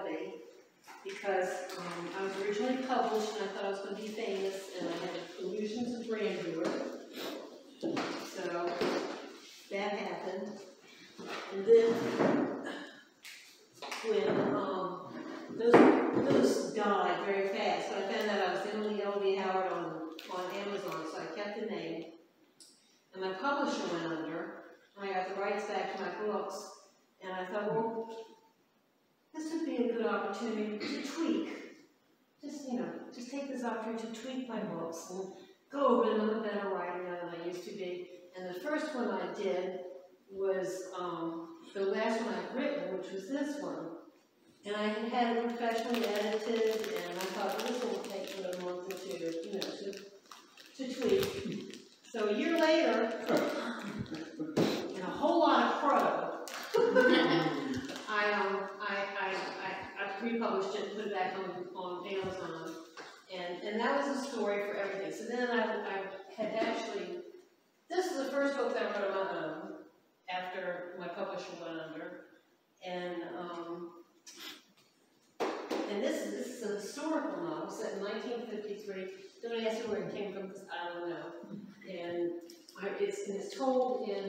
Elvy because I was originally published and I thought I was going to be famous, and I had illusions of grandeur. So that happened. And then when those died very fast, so I found out I was Elvy Howard on Amazon, so I kept the name. And my publisher went under, and I got the rights back to my books, and I thought, well, this would be a good opportunity to tweak. Just take this opportunity to tweak my books and go over them. I'm a better writer now than I used to be. And the first one I did was the last one I've written, which was this one. And I had it professionally edited, and I thought, well, this will take a month or two, to tweak. So a year later, and a whole lot of crow, I republished it and put it back on Amazon, and that was a story for everything. So then I had actually, this is the first book that I wrote on my own after my publisher went under, and this is a historical novel set in 1953. Don't ask me where it came from because I don't know. And it's told in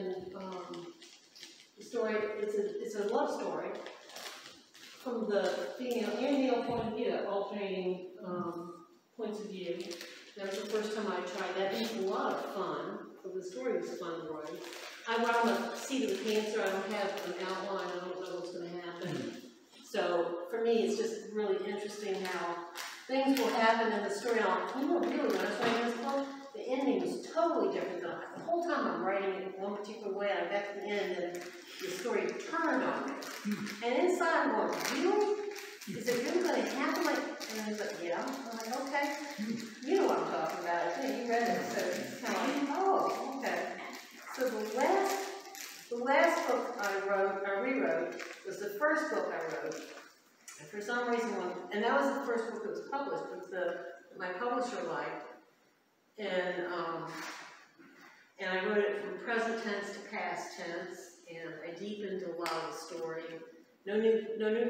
the story. It's a love story from the female and male point of view, alternating points of view. That was the first time I tried that. It was a lot of fun. So the story was fun to write. I write on the seat of the pants, so I don't have an outline. I don't know what's going to happen. So for me, it's just really interesting how things will happen in the story. And really, when I was writing this book, the ending was totally different. The whole time I'm writing it one particular way, I got to the end, and the story turned on me. And inside, I'm going, really? Is it really going to happen? And he's like, yeah. I'm like, okay. You know what I'm talking about. I think you read it, so it's kind of like, oh, okay. So the last book I rewrote, was the first book I wrote. And for some reason, and that was the first book that was published, that my publisher liked. And I wrote it from present tense to past tense, and I deepened a lot of the story. No new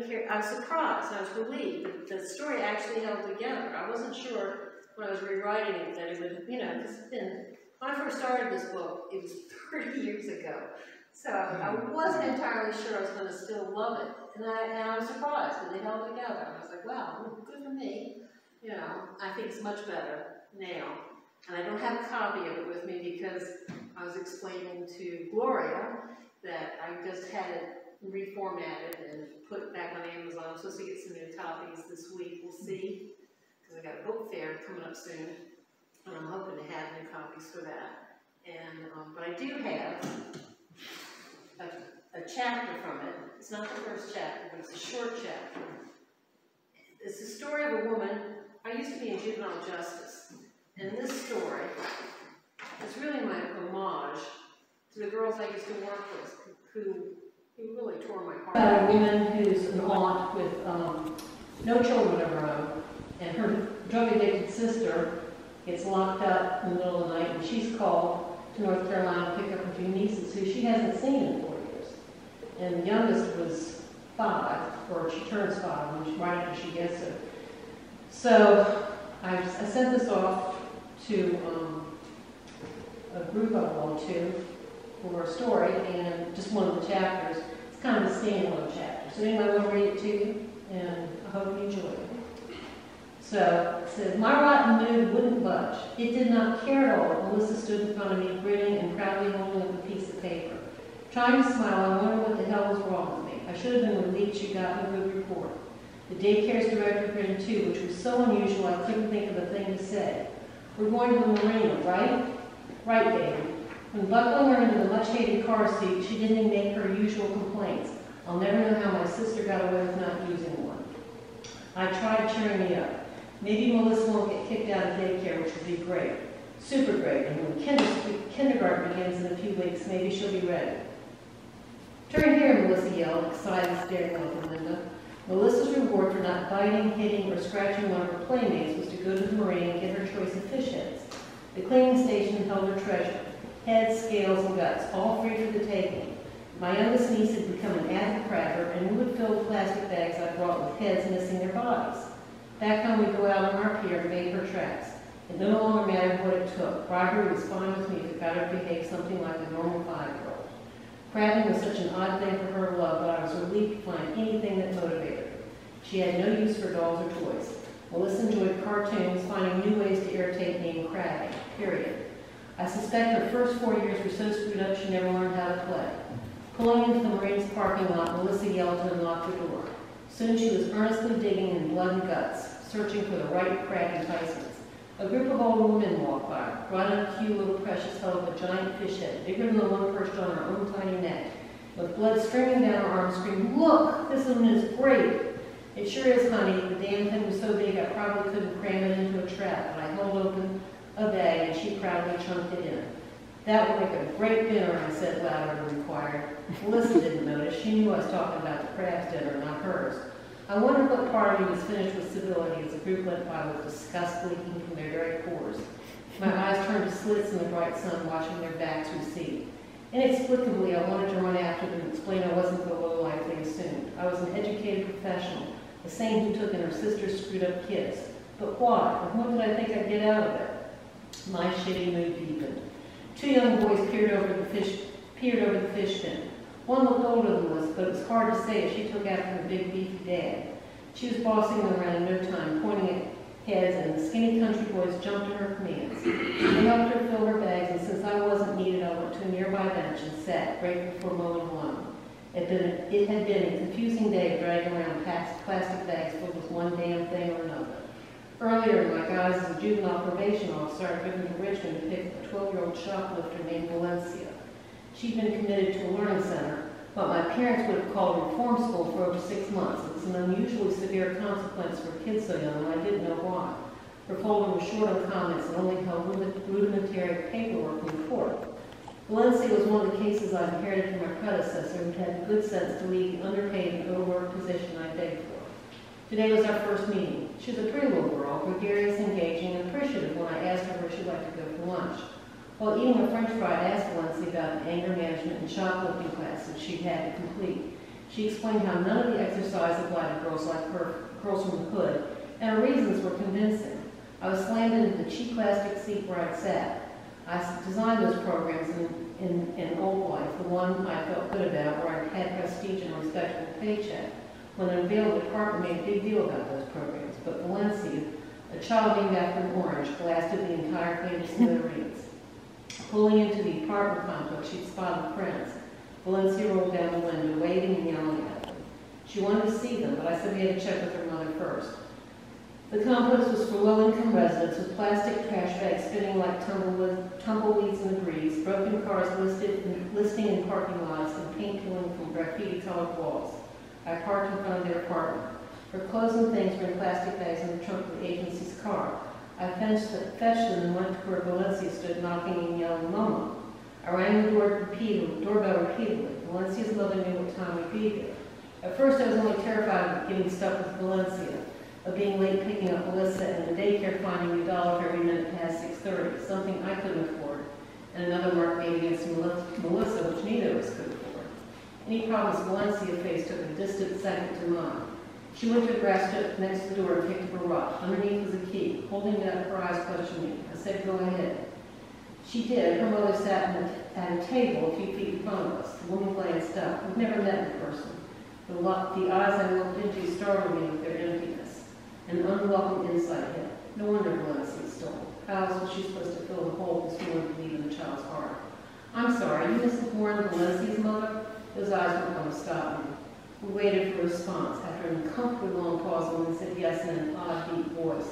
character. I was surprised. I was relieved that the story actually held together. I wasn't sure when I was rewriting it that it would, because when I first started this book, it was 30 years ago. So I wasn't entirely sure I was going to still love it. And I was surprised that they held together. I was like, wow, good for me. I think it's much better now. And I don't have a copy of it with me because I was explaining to Gloria that I just had it reformatted and put back on Amazon. I'm supposed to get some new copies this week. We'll see. Because I got a book fair coming up soon. And I'm hoping to have new copies for that. And but I do have a chapter from it. It's not the first chapter, but it's a short chapter. It's the story of a woman. I used to be in Juvenile Justice, and this story is really my homage to the girls I used to work with, who really tore my heart. About a woman who's an aunt with no children of her own, and her drug-addicted sister gets locked up in the middle of the night, and she's called to North Carolina to pick up her two nieces, who she hasn't seen in 4 years. And the youngest was 5, or she turns 5 right after she gets it. So I sent this off to a group I belong to for a story, and just one of the chapters. It's kind of a standalone chapter. So anybody want to read it to you? And I hope you enjoy it. So it says, my rotten mood wouldn't budge. It did not care at all. Melissa stood in front of me, grinning and proudly holding up a piece of paper. Trying to smile, I wondered what the hell was wrong with me. I should have been relieved she got me a good report. The daycare's director grinned too, which was so unusual I couldn't think of a thing to say. We're going to the marina, right? Right, David. When buckling her into the much-hated car seat, she didn't even make her usual complaints. I'll never know how my sister got away with not using one. I tried cheering me up. Maybe Melissa won't get kicked out of daycare, which would be great. Super great. And when kindergarten begins in a few weeks, maybe she'll be ready. Turn here, Melissa yelled, excited, staring out the window. Melissa's reward for not biting, hitting, or scratching one of her playmates was to go to the marina and get her choice of fish heads. The cleaning station held her treasure. Heads, scales, and guts, all free for the taking. My youngest niece had become an avid crabber, and we would fill plastic bags I brought with heads missing their bodies. Back home, we'd go out on our pier and bait for traps. It no longer mattered what it took. Bribery was fine with me if it got her to behave something like a normal 5-year-old. Crabbing was such an odd thing for her to love, but I was relieved to find anything that motivated her. She had no use for dolls or toys. Melissa enjoyed cartoons, finding new ways to irritate me and crabbing, period. I suspect her first 4 years were so screwed up she never learned how to play. Pulling into the Marines parking lot, Melissa yelled and unlocked the door. Soon she was earnestly digging in blood and guts, searching for the right crab enticements. A group of older women walked by, brought in a cute little precious hell of a giant fish head, bigger than the one perched on her own tiny neck. With blood streaming down her arm, screamed, "Look, this one is great!" "It sure is, honey. The damn thing was so big I probably couldn't cram it into a trap, but I held open a bag and she proudly chunked it in." "That would make a great dinner," I said louder than required. Melissa didn't notice. She knew I was talking about the crab's dinner, not hers. I wondered what part of me was finished with civility as the group went by with disgust leaking from their very pores. My eyes turned to slits in the bright sun, watching their backs recede. Inexplicably, I wanted to run after them and explain I wasn't the lowlife they assumed. I was an educated professional, the same who took in her sister's screwed up kids. But why? And what did I think I'd get out of it? My shitty mood deepened. 2 young boys peered over the fish bin. One looked older than Melissa, but it was hard to say if she took after her big beefy dad. She was bossing them around in no time, pointing at heads, and the skinny country boys jumped to her commands. They helped her fill her bags, and since I wasn't needed, I went to a nearby bench and sat, grateful for mowing alone. It had been a confusing day of dragging around plastic bags filled with one damn thing or another. Earlier in my guise as a juvenile probation officer, I'd driven to Richmond to pick up a 12-year-old shoplifter named Valencia. She'd been committed to a learning center, but my parents would have called her reform school for over 6 months. It was an unusually severe consequence for kids so young, and I didn't know why. Her folder was short on comments and only held rudimentary paperwork in court. Valencia was one of the cases I inherited from my predecessor, who had the good sense to leave the underpaid and overworked position I begged for. Today was our first meeting. She was a pretty little girl, gregarious, engaging, and appreciative when I asked her where she'd like to go for lunch. While eating a French fry, I asked Valencia about the anger management and shoplifting classes she'd had to complete. She explained how none of the exercise applied to girls like her, girls from the hood, and her reasons were convincing. I was slammed into the cheap plastic seat where I'd sat. I designed those programs in old life, the one I felt good about, where I had prestige and a respectable paycheck. When the unveiled department made a big deal about those programs, but Valencia, a child named after an orange, blasted the entire thing to smithereens. Pulling into the apartment complex, she'd spotted friends. Valencia rolled down the window, waving and yelling at them. She wanted to see them, but I said we had to check with her mother first. The complex was for low-income residents with plastic trash bags spinning like tumbleweeds in the breeze, broken cars listing in parking lots, and paint peeling from graffiti-colored walls. I parked in front of their apartment. Her clothes and things were in plastic bags in the trunk of the agency's car. I fetched them and went to where Valencia stood knocking and yelling, "Mama." I rang the doorbell repeatedly. Valencia's mother knew what time we'd be there. At first I was only terrified of getting stuck with Valencia, of being late picking up Melissa, and the daycare finding $1 for every minute past 6:30, something I couldn't afford, and another mark made against Melissa, which neither of us could afford. Any problems Valencia faced took a distant second to mine. She went to the grass strip next to the door and picked up a rock. Underneath was a key. Holding it up, her eyes questioned me. I said, "Go ahead." She did. Her mother sat at a table a few feet in front of us. The woman glanced up. We've never met in person. The eyes I looked into startled me with their emptiness. An unwelcome insight hit. No wonder Valencia stole. How else was she supposed to fill the hole this woman could leave in the child's heart? "I'm sorry, you Mrs. Warren, Valencia's mother?" Those eyes weren't going to stop me. We waited for a response. After an uncomfortably long pause, the woman said yes in an odd, deep voice.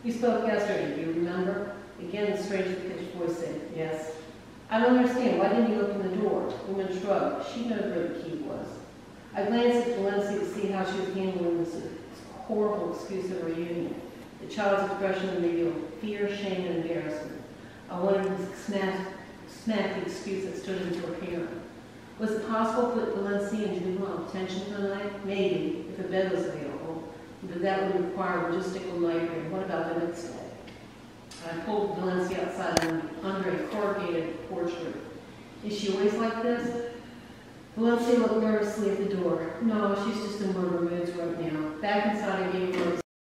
"We spoke yesterday, do you remember?" Again, the strangely pitched voice said, "Yes." "I don't understand. Why didn't you open the door?" The woman shrugged. She knew where the key was. I glanced at Valencia to see how she was handling this horrible excuse of reunion. The child's expression revealed fear, shame, and embarrassment. I wanted to smack the excuse that stood into her hearing. Was it possible to put Valencia in juvenile detention for the night? Maybe, if a bed was available, but that would require logistical nightmare. What about the next day? I pulled Valencia outside under a corrugated porch roof. "Is she always like this?" Valencia looked nervously at the door. No, she's just in one of her moods right now. Back inside, I gave her